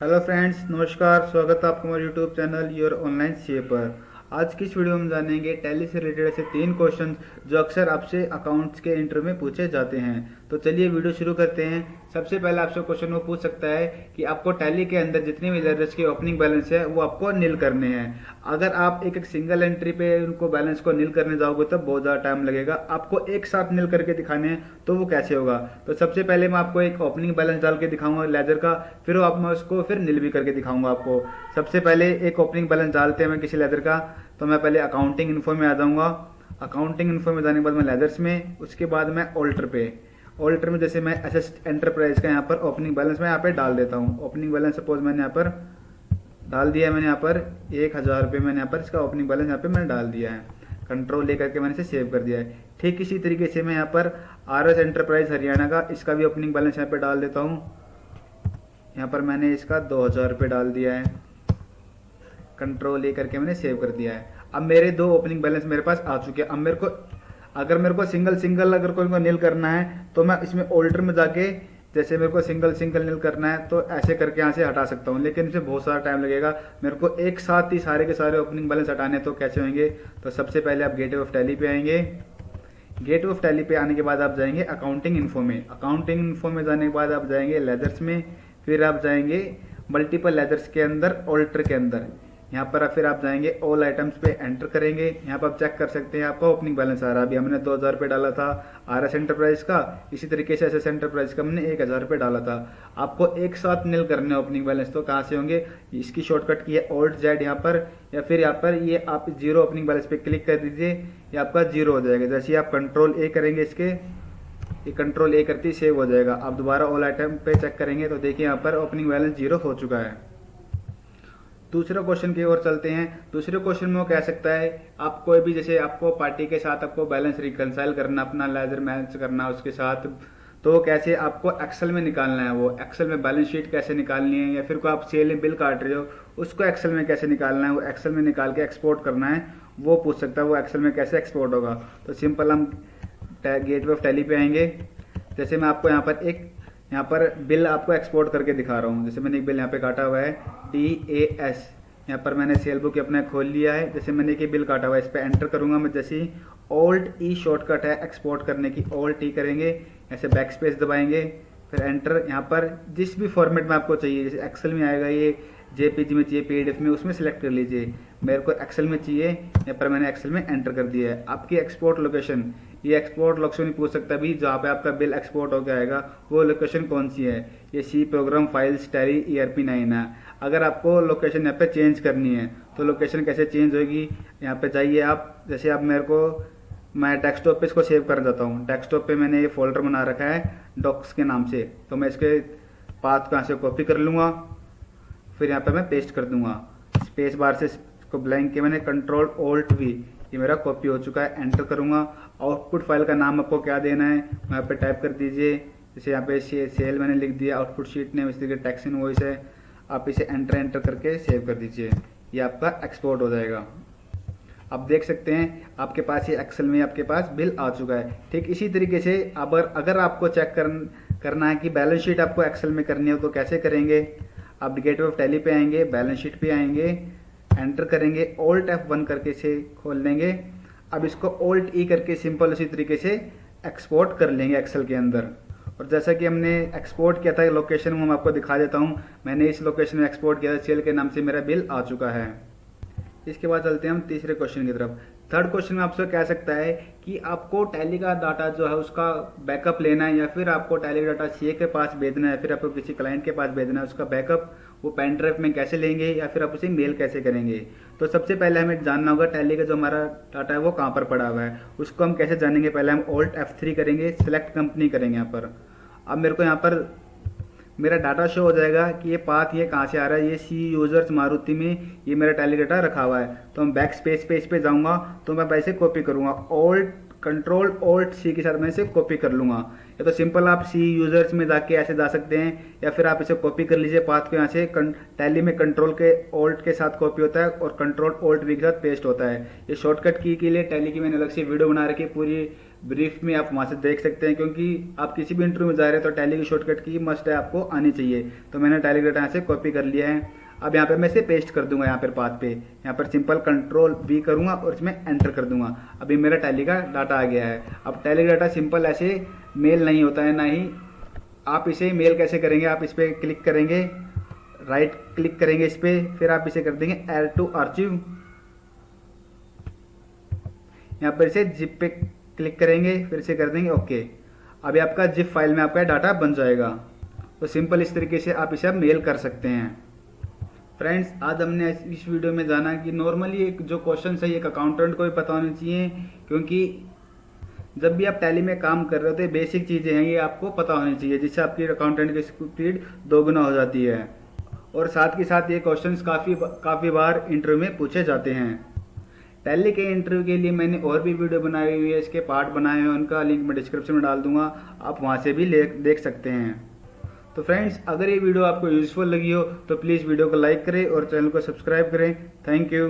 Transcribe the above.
Hello friends, नमस्कार। स्वागत है आपका हमारे YouTube channel your online CA पर। आज की इस वीडियो में हम जानेंगे टैली से रिलेटेड ऐसे 3 क्वेश्चन जो अक्सर आपसे अकाउंट्स के इंटरव्यू में पूछे जाते हैं। तो चलिए वीडियो शुरू करते हैं। सबसे पहले आपसे क्वेश्चन वो पूछ सकता है कि आपको टैली के अंदर जितनी भी लेजर्स के ओपनिंग बैलेंस है वो आपको नील करने हैं। अगर आप एक एक सिंगल एंट्री पे उनको बैलेंस को नील करने जाओगे तो बहुत ज़्यादा टाइम लगेगा। आपको एक साथ नील करके दिखाने हैं तो वो कैसे होगा। तो सबसे पहले मैं आपको एक ओपनिंग बैलेंस डाल के दिखाऊंगा लेजर का, फिर मैं उसको फिर नील भी करके दिखाऊंगा आपको। सबसे पहले एक ओपनिंग बैलेंस डालते हैं मैं किसी लेजर का। तो मैं पहले अकाउंटिंग इन्फो में आ जाऊंगा। अकाउंटिंग इन्फो में जाने के बाद मैं लेजर्स में, उसके बाद मैं ऑल्टर पे, ऑल्टर में जैसे मैं एसएस एंटरप्राइज का यहाँ पर ओपनिंग बैलेंस मैं यहाँ पे डाल देता हूँ। ओपनिंग बैलेंस सपोज मैंने यहाँ पर डाल दिया है। मैंने यहाँ पर 1,000 रुपये मैंने यहाँ पर इसका ओपनिंग बैलेंस यहाँ पे मैंने डाल दिया है। कंट्रोल ले करके मैंने इसे सेव कर दिया है। ठीक इसी तरीके से मैं यहाँ पर आरएस एंटरप्राइज हरियाणा का इसका भी ओपनिंग बैलेंस यहाँ पे डाल देता हूँ। यहाँ पर मैंने इसका 2,000 रुपये डाल दिया है। कंट्रोल ले करके मैंने सेव कर दिया है। अब मेरे 2 ओपनिंग बैलेंस मेरे पास आ चुके हैं। अब मेरे को सिंगल सिंगल अगर कोई को नील करना है तो मैं इसमें ऑल्टर में जाके, जैसे मेरे को सिंगल सिंगल नील करना है तो ऐसे करके यहाँ से हटा सकता हूँ, लेकिन इसमें बहुत सारा टाइम लगेगा। मेरे को एक साथ ही सारे के सारे ओपनिंग बैलेंस हटाने तो कैसे होंगे। तो सबसे पहले आप गेटवे ऑफ टैली पे आएंगे। गेटवे ऑफ टैली पे आने के बाद आप जाएंगे अकाउंटिंग इन्फो में। अकाउंटिंग इन्फो में जाने के बाद आप जाएंगे लेजर्स में, फिर आप जाएंगे मल्टीपल लेजर्स के अंदर, ऑल्टर के अंदर। यहाँ पर फिर आप जाएंगे ऑल आइटम्स पे एंटर करेंगे। यहाँ पर आप चेक कर सकते हैं आपका ओपनिंग बैलेंस आ रहा है। अभी हमने 2,000 रुपये डाला था आरएस एंटरप्राइज का, इसी तरीके से एसएस एंटरप्राइज का हमने 1,000 रुपये डाला था। आपको एक साथ नील करने ओपनिंग बैलेंस, तो कहाँ से होंगे। इसकी शॉर्टकट की है ऑल्ट जेड यहाँ पर, या फिर यहाँ पर ये आप जीरो ओपनिंग बैलेंस पे क्लिक कर दीजिए, ये आपका जीरो हो जाएगा। जैसे आप कंट्रोल ए करेंगे इसके, ये कंट्रोल ए करते ही सेव हो जाएगा। आप दोबारा ऑल आइटम पे चेक करेंगे तो देखिए यहाँ पर ओपनिंग बैलेंस जीरो हो चुका है। दूसरे क्वेश्चन की ओर चलते हैं। दूसरे क्वेश्चन में वो कह सकता है आप कोई भी, जैसे आपको पार्टी के साथ आपको बैलेंस रिकंसाइल करना, अपना लेजर मैच करना उसके साथ, तो वो कैसे आपको एक्सेल में निकालना है। वो एक्सेल में बैलेंस शीट कैसे निकालनी है, या फिर को आप सेल में बिल काट रहे हो उसको एक्सेल में कैसे निकालना है, वो एक्सेल में निकाल के एक्सपोर्ट करना है, वो पूछ सकता है वो एक्सेल में कैसे एक्सपोर्ट होगा। तो सिंपल हम गेटवे ऑफ टैली पे आएंगे। जैसे मैं आपको यहाँ पर बिल आपको एक्सपोर्ट करके दिखा रहा हूँ। जैसे मैंने एक बिल यहाँ पे काटा हुआ है DAS, यहाँ पर मैंने सेल बुक अपना खोल लिया है। जैसे मैंने एक बिल काटा हुआ है, इस पर एंटर करूंगा मैं। जैसे ही ऑल्ट ई शॉर्टकट है एक्सपोर्ट करने की, ऑल्ट ई करेंगे, ऐसे बैक स्पेस दबाएंगे, फिर एंटर। यहाँ पर जिस भी फॉर्मेट में आपको चाहिए, जैसे एक्सेल में आएगा ये, JPG में चाहिए, PDF में, उसमें सिलेक्ट कर लीजिए। मेरे को एक्सेल में चाहिए, यहाँ पर मैंने एक्सेल में एंटर कर दिया है। आपकी एक्सपोर्ट लोकेशन, ये एक्सपोर्ट लोकेशन पूछ सकता है भी जहाँ पे आपका बिल एक्सपोर्ट होकर आएगा वो लोकेशन कौन सी है। ये C program files tally ERP9 है। अगर आपको लोकेशन यहाँ पे चेंज करनी है तो लोकेशन कैसे चेंज होगी, यहाँ पे जाइए आप। जैसे आप मैं डेस्कटॉप पे इसको सेव कर जाता हूँ। डेस्कटॉप पे मैंने ये फोल्डर बना रखा है डॉक्स के नाम से, तो मैं इसके पाथ को यहाँ से कॉपी कर लूँगा, फिर यहाँ पे मैं पेस्ट कर दूंगा। स्पेस बार से इसको ब्लैंक के मैंने Ctrl+Alt+V, ये मेरा कॉपी हो चुका है। एंटर करूंगा। आउटपुट फाइल का नाम आपको क्या देना है वहाँ पे टाइप कर दीजिए। जैसे यहाँ पे सेल मैंने लिख दिया, आउटपुट शीट नेम इस तरीके टैक्स इनवॉइस है। आप इसे एंटर करके सेव कर दीजिए, ये आपका एक्सपोर्ट हो जाएगा। आप देख सकते हैं आपके पास ये एक्सेल में आपके पास बिल आ चुका है। ठीक इसी तरीके से अगर आपको चेक करना है कि बैलेंस शीट आपको एक्सेल में करनी हो तो कैसे करेंगे। आप गेटवे ऑफ टैली पे आएंगे, बैलेंस शीट पे आएंगे, एंटर करेंगे, Alt F1 करके से खोल लेंगे। अब इसको Alt E करके सिंपल उसी तरीके से एक्सपोर्ट कर लेंगे एक्सेल के अंदर। और जैसा कि हमने एक्सपोर्ट किया था लोकेशन, मैं आपको दिखा देता हूँ। मैंने इस लोकेशन में एक्सपोर्ट किया था, सेल के नाम से मेरा बिल आ चुका है। इसके बाद चलते हैं हम तीसरे क्वेश्चन की तरफ। थर्ड क्वेश्चन में आपसे कह सकता है कि आपको टैली का डाटा जो है उसका बैकअप लेना है, या फिर आपको टैली का डाटा सीए के पास भेजना है, फिर आपको किसी क्लाइंट के पास भेजना है। उसका बैकअप वो पेन ड्राइव में कैसे लेंगे, या फिर आप उसे मेल कैसे करेंगे। तो सबसे पहले हमें जानना होगा टैली का जो हमारा डाटा है वो कहाँ पर पड़ा हुआ है, उसको हम कैसे जानेंगे। पहले हम Alt F3 करेंगे, सिलेक्ट कंपनी करेंगे यहाँ पर। अब मेरे को यहाँ पर मेरा डाटा शो हो जाएगा कि ये पाथ ये कहाँ से आ रहा है। ये सी यूजर्स मारुति में ये मेरा टैली डाटा रखा हुआ है। तो मैं बैक स्पेस पे इस पे जाऊंगा, तो मैं वैसे कॉपी करूंगा, Ctrl+Alt+C के साथ मैं इसे कॉपी कर लूंगा। या तो सिंपल आप सी यूजर्स में जाके ऐसे जा सकते हैं, या फिर आप इसे कॉपी कर लीजिए पाथ को। यहाँ से टैली में कंट्रोल के ऑल्ट के साथ कॉपी होता है और Ctrl+Alt+V के साथ पेस्ट होता है। ये शॉर्टकट की के लिए टैली की मैंने अलग से वीडियो बना रखी है, पूरी ब्रीफ में आप वहाँ से देख सकते हैं, क्योंकि आप किसी भी इंटरव्यू में जा रहे हैं तो टैली की शॉर्टकट की मस्ट है, आपको आनी चाहिए। तो मैंने टैली डाटा यहाँ से कॉपी कर लिया है। अब यहाँ पे मैं इसे पेस्ट कर दूंगा यहाँ पर पाथ पे, यहाँ पर सिंपल कंट्रोल V करूँगा और इसमें एंटर कर दूंगा। अभी मेरा टैली का डाटा आ गया है। अब टैली का डाटा सिंपल ऐसे मेल नहीं होता है, ना ही आप इसे मेल कैसे करेंगे। आप इस पर क्लिक करेंगे, राइट क्लिक करेंगे इस पर, फिर आप इसे कर देंगे ऐड टू आर्चिव। यहाँ पर इसे जिप पे क्लिक करेंगे, फिर इसे कर देंगे ओके। अभी आपका जिप फाइल में आपका डाटा बन जाएगा। तो सिंपल इस तरीके से आप इसे अब मेल कर सकते हैं। फ्रेंड्स, आज हमने इस वीडियो में जाना कि नॉर्मली एक जो क्वेश्चन है एक अकाउंटेंट को भी पता होनी चाहिए, क्योंकि जब भी आप टैली में काम कर रहे होते हैं बेसिक चीज़ें हैं ये आपको पता होनी चाहिए, जिससे आपकी अकाउंटेंट की स्पीड दोगुना हो जाती है। और साथ के साथ ये क्वेश्चंस काफ़ी बार इंटरव्यू में पूछे जाते हैं। टैली के इंटरव्यू के लिए मैंने और भी वीडियो बनाई हुई है, इसके पार्ट बनाए हैं, उनका लिंक मैं डिस्क्रिप्शन में डाल दूंगा, आप वहां से भी देख सकते हैं। तो फ्रेंड्स, अगर ये वीडियो आपको यूजफुल लगी हो तो प्लीज़ वीडियो को लाइक करें और चैनल को सब्सक्राइब करें। Thank you.